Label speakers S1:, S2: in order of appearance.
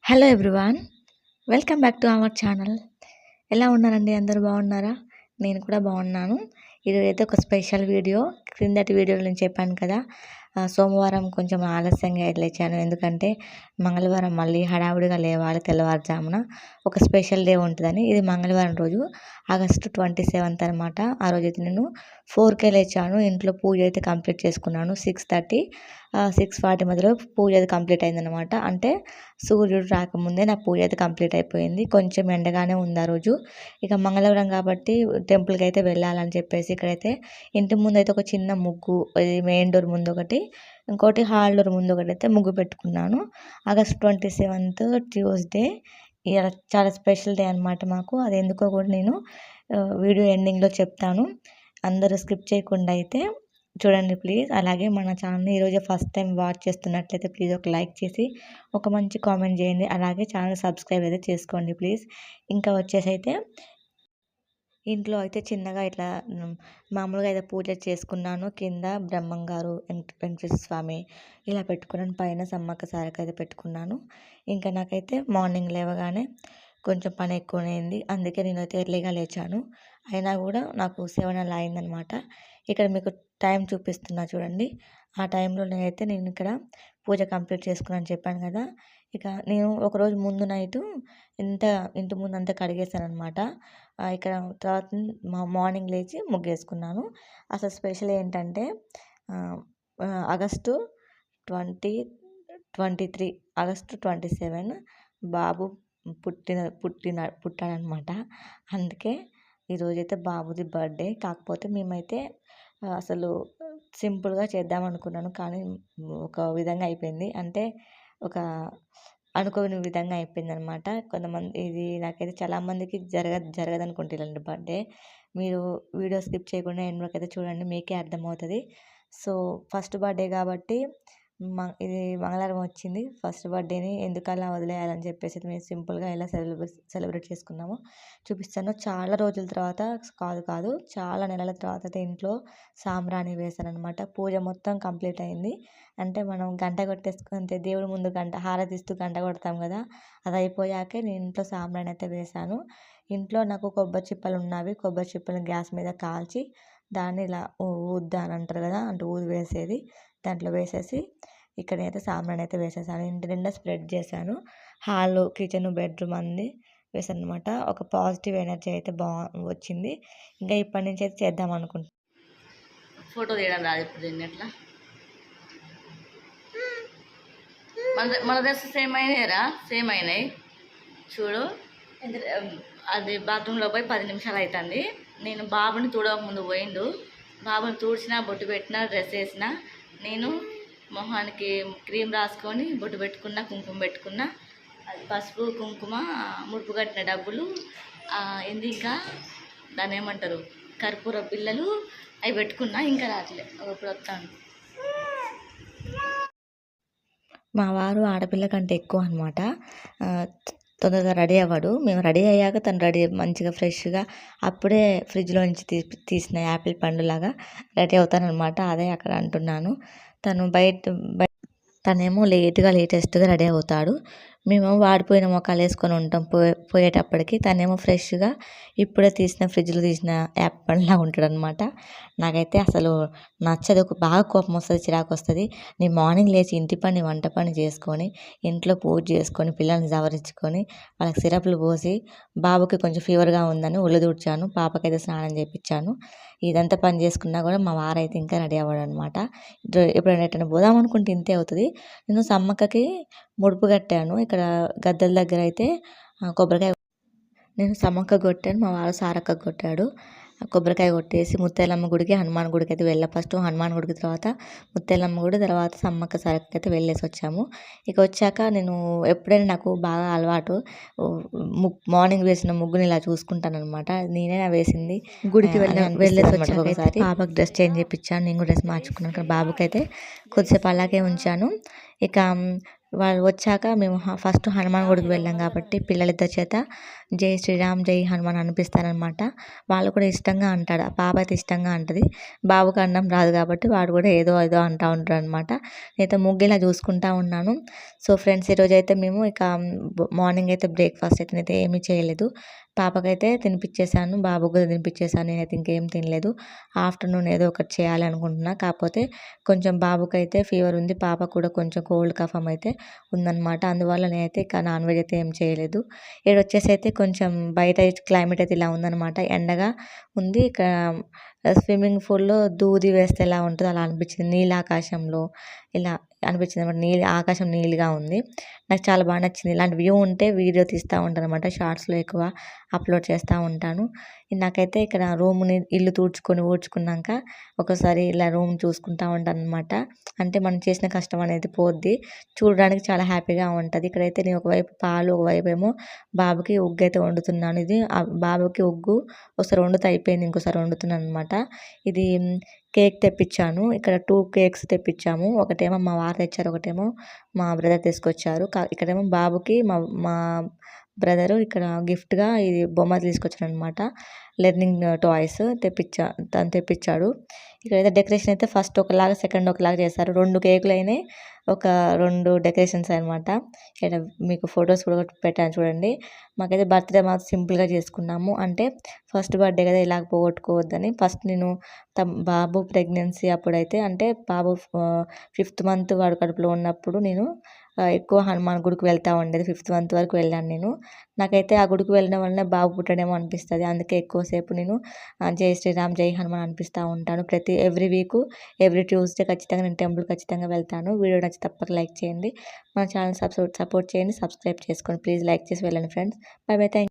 S1: Hello everyone, welcome back to our channel. ఎలా ఉన్నారండి? అందరూ బాగున్నారా? నేను కూడా బాగున్నాను. ఈరోజైతే ఒక స్పెషల్ వీడియో. క్రిందటి వీడియోలో నేను చెప్పాను కదా, సోమవారం కొంచెం ఆలస్యంగా లేచాను. ఎందుకంటే మంగళవారం మళ్ళీ హడావుడిగా లేవాలి తెల్లవారుజామున. ఒక స్పెషల్ డే ఉంటుందని. ఇది మంగళవారం రోజు, ఆగస్టు 27 అనమాట. ఆ రోజైతే నేను 4కే లేచాను. ఇంట్లో పూజ అయితే కంప్లీట్ చేసుకున్నాను. 6:30 6:40 మధ్యలో పూజ అయితే కంప్లీట్ అయిందనమాట. అంటే సూర్యుడు రాకముందే నా పూజ అయితే కంప్లీట్ అయిపోయింది. కొంచెం ఎండగానే ఉంది ఆ రోజు. ఇక మంగళవారం కాబట్టి టెంపుల్కి అయితే వెళ్ళాలని చెప్పేసి ఇక్కడైతే ఇంటి ముందు అయితే ఒక చిన్న ముగ్గు, ఇది మెయిన్ డోర్ ముందు ఒకటి, ఇంకోటి హాల్ డోర్ ముందు ఒకటి అయితే ముగ్గు పెట్టుకున్నాను. August 27 Tuesday. ఇలా చాలా స్పెషల్ డే అనమాట మాకు. అది ఎందుకో కూడా నేను వీడియో ఎండింగ్లో చెప్తాను. అందరూ స్కిప్ చేయకుండా అయితే చూడండి ప్లీజ్. అలాగే మన ఛానల్ని ఈరోజు ఫస్ట్ టైం వాచ్ చేస్తున్నట్లయితే ప్లీజ్ ఒక లైక్ చేసి ఒక మంచి కామెంట్ చేయండి. అలాగే ఛానల్ సబ్స్క్రైబ్ అయితే చేసుకోండి ప్లీజ్. ఇంకా వచ్చేసి అయితే ఇంట్లో అయితే చిన్నగా ఇట్లా మామూలుగా అయితే పూజ చేసుకున్నాను. కింద బ్రహ్మంగారు, వెంకటేశ్వర స్వామి ఇలా పెట్టుకున్నాను. పైన సమ్మక్క సారక్క అయితే పెట్టుకున్నాను. ఇంకా నాకైతే మార్నింగ్ లేవగానే కొంచెం పని ఎక్కువైంది. అందుకే నేనైతే ఎర్లీగా లేచాను. అయినా కూడా నాకు 7 అలా అయిందనమాట. ఇక్కడ మీకు టైం చూపిస్తున్నా చూడండి. ఆ టైంలో నేను ఇక్కడ పూజ కంప్లీట్ చేసుకున్నాను చెప్పాను కదా. ఇక నేను ఒకరోజు ముందు నైటు ఇంటి ముందు అంతా కడిగేసాను అనమాట. ఇక్కడ తర్వాత మార్నింగ్ లేచి ముగ్గేసుకున్నాను. అసలు స్పెషల్ ఏంటంటే ఆగస్టు 23 ఆగస్టు 27 బాబు పుట్టాడనమాట. అందుకే ఈరోజైతే బాబుది బర్త్డే. కాకపోతే మేమైతే అసలు సింపుల్గా చేద్దాం అనుకున్నాను, కానీ ఒక విధంగా అయిపోయింది. అంటే ఒక అనుకోని విధంగా అయిపోయిందనమాట. కొంతమంది ఇది నాకైతే చాలామందికి జరగదనుకుంటారండి బర్త్డే. మీరు వీడియో స్కిప్ చేయకుండా ఎండ్ వరకు అయితే చూడండి, మీకే అర్థమవుతుంది. సో ఫస్ట్ బర్త్డే కాబట్టి ఇది మంగళవారం వచ్చింది. ఫస్ట్ బర్త్డేని ఎందుకలా వదిలేయాలని చెప్పేసి మేము సింపుల్గా ఎలా సెలబ్రేట్ చేసుకున్నామో చూపిస్తాను. చాలా రోజుల తర్వాత కాదు చాలా నెలల తర్వాత అయితే ఇంట్లో సాంబ్రాణి వేశాను అనమాట. పూజ మొత్తం కంప్లీట్ అయింది. అంటే మనం గంట కొట్టేసుకుంటే దేవుడి ముందు హారతి ఇస్తూ గంట కొడతాం కదా, అది అయిపోయాకే నేను ఇంట్లో సాంబ్రాణి అయితే వేశాను. ఇంట్లో నాకు కొబ్బరి చిప్పలు ఉన్నవి. కొబ్బరి చిప్పలను గ్యాస్ మీద కాల్చి దాన్ని ఇలా ఊద్దా అని అంటారు కదా, అంటే ఊది వేసేది, దాంట్లో వేసేసి ఇక్కడ అయితే సాంబ్రాణి అయితే వేసేసాను. ఇంటి నిండా స్ప్రెడ్ చేశాను. హాల్, కిచెన్, బెడ్రూమ్ అన్నీ వేసాను అనమాట. ఒక పాజిటివ్ ఎనర్జీ అయితే వచ్చింది. ఇంకా ఇప్పటి నుంచి అయితే చేద్దాం అనుకుంటున్నాను.
S2: ఫోటో తీయడం రాదు ఇప్పుడు దీన్ని ఎట్లా. మన డ్రెస్ సేమ్ అయినాయిరా, సేమ్ అయినాయి చూడు. అది బాత్రూంలో పోయి 10 నిమిషాలు అవుతుంది. నేను బాబుని తుడవక ముందు పోయిండు. బాబుని తుడిచిన, బొట్టు పెట్టిన, డ్రెస్ వేసిన. నేను మొహానికి క్రీమ్ రాసుకొని బొట్టు పెట్టుకున్న, కుంకుమ పెట్టుకున్న, అది పసుపు కుంకుమ ముడుపు కట్టిన డబ్బులు ఏంది, ఇంకా దాన్ని ఏమంటారు, కర్పూర బిళ్ళలు అవి పెట్టుకున్నా. ఇంకా రాట్లే, ఇప్పుడు వస్తాను.
S1: మా వారు ఆడపిల్ల కంటే ఎక్కువ అనమాట. తొందరగా రెడీ అవ్వడు. మేము రెడీ అయ్యాక తను రెడీ మంచిగా ఫ్రెష్గా అప్పుడే ఫ్రిడ్జ్లో నుంచి తీసిన యాపిల్ పండులాగా రెడీ అవుతానమాట. అదే అక్కడ అంటున్నాను. తనేమో లేటెస్ట్గా రెడీ అవుతాడు. మేము వాడిపోయిన మొక్కలు వేసుకొని ఉంటాం పోయేటప్పటికి. తనేమో ఫ్రెష్గా ఇప్పుడే ఫ్రిడ్జ్లో తీసిన యాపిల్ పండులా ఉంటాడనమాట. నాకైతే అసలు నచ్చదు. బాగా కోపం వస్తుంది, చిరాకు వస్తుంది. నేను మార్నింగ్ లేచి ఇంటి పని, వంట పని చేసుకొని, ఇంట్లో పూజ చేసుకొని, పిల్లల్ని సవరించుకొని, వాళ్ళకి సిరప్లు పోసి, బాబుకి కొంచెం ఫీవర్గా ఉందని ఒళ్ళు దూడ్చాను, పాపకైతే స్నానం చేయించాను. ఇదంతా పని చేసుకున్నా కూడా మా వారైతే ఇంకా రెడీ అవ్వడు అనమాట. ఎప్పుడైనా ఎట్టైనా పోదాం అనుకుంటే ఇంతే అవుతుంది. నేను సమ్మక్కకి ముడుపు కట్టాను. ఇక్కడ గద్దెల దగ్గర అయితే కొబ్బరికాయ, నేను సమ్మక్క కొట్టాను, మా వారు సారక్క కొట్టాడు. కొబ్బరికాయ కొట్టేసి ముత్యాలమ్మ గుడికి, హనుమాన్ గుడికి అయితే వెళ్ళా. ఫస్ట్ హనుమాన్ గుడికి, తర్వాత ముత్యాలమ్మ గుడి, తర్వాత సమ్మక్క సారక్కకి అయితే వెళ్ళేసి వచ్చాము. ఇక వచ్చాక నేను ఎప్పుడైనా నాకు బాగా అలవాటు, మార్నింగ్ వేసిన ముగ్గుని ఇలా చూసుకుంటాను అనమాట. నేనే వేసింది. గుడికి వెళ్ళేసి వచ్చాక ఒకసారి బాబాకి డ్రెస్ చేంజ్ చేయించాను. నేను కూడా డ్రెస్ మార్చుకున్నాను. కానీ బాబుకి అయితే కొద్దిసేపు అలాగే ఉంచాను. ఇక వాళ్ళు వచ్చాక మేము ఫస్ట్ హనుమాన్ గుడికి వెళ్ళాం కాబట్టి పిల్లలిద్దరి చేత జై శ్రీరామ్ జై హనుమాన్ అనిపిస్తానమాట. వాళ్ళు కూడా ఇష్టంగా అంటాడు. పాప అయితే ఇష్టంగా అంటది. బాబుకి అనడం రాదు కాబట్టి వాడు కూడా ఏదో ఏదో అంటూ ఉంటాడనమాట. నేనైతే ముగ్గులా చూసుకుంటా ఉన్నాను. సో ఫ్రెండ్స్, ఈరోజైతే మేము ఇక మార్నింగ్ అయితే బ్రేక్ఫాస్ట్ అయితే నేనైతే ఏమీ చేయలేదు. పాపకైతే తినిపించేసాను, బాబుకి కూడా తినిపించేసాను. నేనైతే ఇంకేం తినలేదు. ఆఫ్టర్నూన్ ఏదో ఒకటి చేయాలనుకుంటున్నా. కాకపోతే కొంచెం బాబుకైతే ఫీవర్ ఉంది, పాపకు కూడా కొంచెం కోల్డ్ కఫం అయితే ఉందన్నమాట. అందువల్ల నేనైతే ఇక నాన్ వెజ్ అయితే ఏం చేయలేదు. ఈడొచ్చేసి అయితే కొంచెం బయట క్లైమేట్ అయితే ఇలా ఉందన్నమాట. ఎండగా ఉంది. ఇక్కడ స్విమ్మింగ్ పూల్‌లో దూది వేస్తే ఎలా ఉంటదో అలా అనిపించింది. నీలాకాశంలో ఇలా అనిపించింది అనమాట. ఆకాశం నీలిగా ఉంది. నాకు చాలా బాగా నచ్చింది. ఇలాంటి వ్యూ ఉంటే వీడియో తీస్తూ ఉంటానన్నమాట. షార్ట్స్‌లో ఎక్కువ అప్లోడ్ చేస్తూ ఉంటాను. నాకైతే ఇక్కడ ఇల్లు ఊడ్చుకున్నాక ఒకసారి ఇలా రూమ్ చూసుకుంటా ఉంటానన్నమాట. అంటే మనం చేసిన కష్టం అనేది పోద్ది. చూడడానికి చాలా హ్యాపీగా ఉంటది. ఇక్కడైతే నేను ఒకవైపు పాలు, ఒకవైపేమో బాబుకి ఉగ్గు అయితే వండుతున్నాను. ఇది బాబుకి ఉగ్గు ఒకసారి వండితే అయిపోయింది. ఇంకోసారి వండుతున్నానన్నమాట. ఇది కేక్ తెప్పించాను. ఇక్కడ 2 కేక్స్ తెప్పించాము. ఒకటేమో మా వారు తెచ్చారు, ఒకటేమో మా బ్రదర్ తీసుకొచ్చారు. ఇక్కడేమో బాబుకి మా బ్రదరు ఇక్కడ గిఫ్ట్‌గా ఇది బొమ్మ తీసుకొచ్చాడనమాట. లెర్నింగ్ టాయ్స్ తను తెప్పించాడు. ఇక్కడైతే డెకరేషన్ అయితే ఫస్ట్ ఒకలాగా, సెకండ్ ఒకలాగా చేశారు. 2 కేకులయినాయి. ఒక 2 డెకరేషన్స్ అనమాట. ఇక్కడ మీకు ఫొటోస్ కూడా పెట్టాను చూడండి. మాకైతే బర్త్‌డే మాత్రం సింపుల్‌గా చేసుకున్నాము. అంటే ఫస్ట్ బర్త్‌డే కదా ఇలాగ పోగొట్టుకోవద్దని. ఫస్ట్ నేను బాబు ప్రెగ్నెన్సీ అప్పుడైతే, అంటే బాబు 5th మంత్ వాడు కడుపులో ఉన్నప్పుడు నేను ఎక్కువ హనుమాన్ గుడికి వెళ్తూ ఉండేది. 5th మంత్ వరకు వెళ్ళాను నేను. నాకైతే ఆ గుడికి వెళ్ళడం వలన బాబు పుట్టడేమో అనిపిస్తది. అందుకే ఎక్కువసేపు నేను జై శ్రీరామ్ జై హనుమాన్ అనిపిస్తూ ఉంటాను. ఎవ్రీ వీకు, ఎవ్రీ ట్యూస్డే ఖచ్చితంగా నేను టెంపుల్ ఖచ్చితంగా వెళ్తాను. వీడియో నచ్చితే తప్పక లైక్ చేయండి. మన ఛానల్ సపోర్ట్ చేయండి, సబ్స్క్రైబ్ చేసుకోండి. ప్లీజ్ లైక్ చేసి వెళ్ళండి ఫ్రెండ్స్. By by. థ్యాంక్